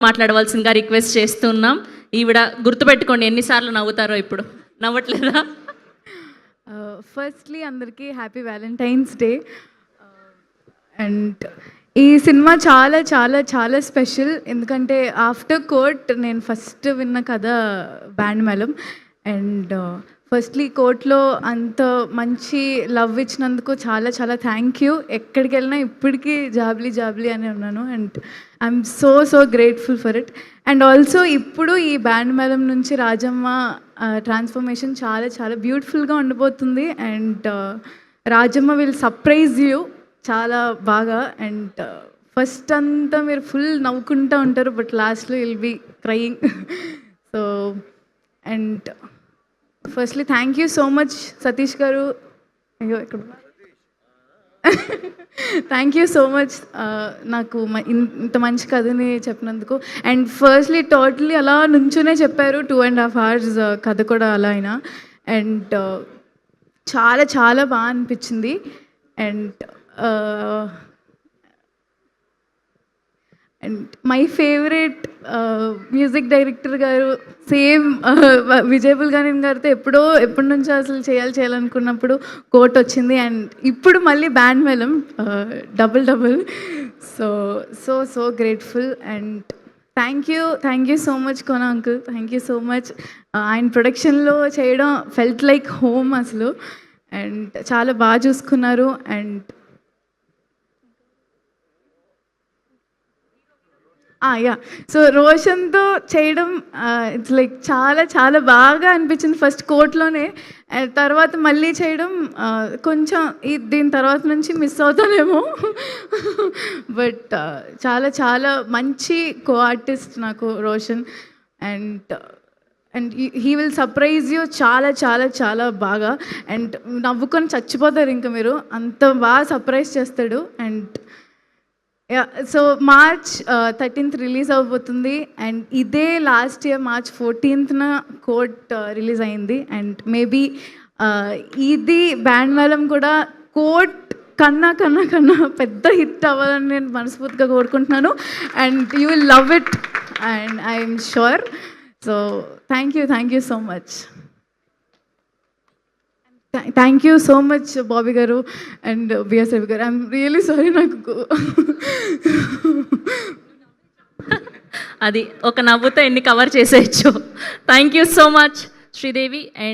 మాట్లాడవలసిందిగా రిక్వెస్ట్ చేస్తున్నాం. ఈవిడ గుర్తుపెట్టుకోండి ఎన్నిసార్లు నవ్వుతారో ఇప్పుడు. నవ్వట్లేదా? ఫస్ట్లీ అందరికీ హ్యాపీ వ్యాలంటైన్స్ డే. అండ్ ఈ సినిమా చాలా చాలా చాలా స్పెషల్, ఎందుకంటే ఆఫ్టర్ కోర్ట్ నేను ఫస్ట్ విన్న కథ బ్యాండ్ మేళం. అండ్ ఫస్ట్లీ కోర్ట్లో అంత మంచి లవ్ ఇచ్చినందుకు చాలా చాలా థ్యాంక్ యూ. ఎక్కడికి వెళ్ళినా ఇప్పటికీ జాబ్లీ జాబ్లీ అని ఉన్నాను. And I'm so grateful for it. And also ఇప్పుడు ఈ బ్యాండ్ మేళం నుంచి రాజమ్మ ట్రాన్స్ఫర్మేషన్ చాలా చాలా బ్యూటిఫుల్గా ఉండబోతుంది. And Rajamma will surprise you చాలా బాగా. అండ్ ఫస్ట్ అంతా మీరు ఫుల్ నవ్వుకుంటూ ఉంటారు, బట్ లాస్ట్లో will be crying. So and firstly thank you so much Satish గారు. అయ్యో ఇక్కడ థ్యాంక్ యూ సో మచ్ నాకు ఇంత మంచి కథని చెప్పినందుకు. అండ్ ఫస్ట్లీ టోటలీ అలా నుంచునే చెప్పారు 2.5 hours కథ కూడా అలా అయినా. అండ్ చాలా చాలా బాగా అనిపించింది. And and my favourite music director గారు, సేమ్ విజయ్ బుల్గానిన్ గారితో ఎప్పటి నుంచో అసలు చేయాలనుకున్నప్పుడు కోట్ వచ్చింది. అండ్ ఇప్పుడు మళ్ళీ Band Melam double. So grateful. And thank you so much Kona uncle, thank you so much. ఆయన ప్రొడక్షన్లో చేయడం ఫెల్ట్ లైక్ హోమ్ అసలు. అండ్ చాలా బాగా చూసుకున్నారు. అండ్ సో రోషన్తో చేయడం ఇట్స్ లైక్ చాలా చాలా బాగా అనిపించింది ఫస్ట్ కోర్ట్లోనే. తర్వాత మళ్ళీ చేయడం కొంచెం దీని తర్వాత నుంచి మిస్ అవుతానేమో. బట్ చాలా చాలా మంచి కో ఆర్టిస్ట్ నాకు Roshan. And he will surprise you చాలా చాలా చాలా బాగా. అండ్ నవ్వుకొని చచ్చిపోతారు ఇంకా మీరు, అంత బాగా సర్ప్రైజ్ చేస్తాడు. And so March 13th release అవబోతుంది. అండ్ ఇదే last year March 14th Court release అయింది. అండ్ మేబీ ఇది బ్యాండ్ మేళం కూడా కోర్ట్ కన్నా పెద్ద హిట్ అవ్వాలని నేను మనస్ఫూర్తిగా కోరుకుంటున్నాను. And you will love it and I'm sure. So thank you so much. Thank you so much Bobby గారు అండ్ బిఎస్ రవి గారు. I'm really sorry. నాకు అది ఒక నవ్వుతో ఎన్ని కవర్ చేసేయచ్చు. Thank you so much Sridevi. And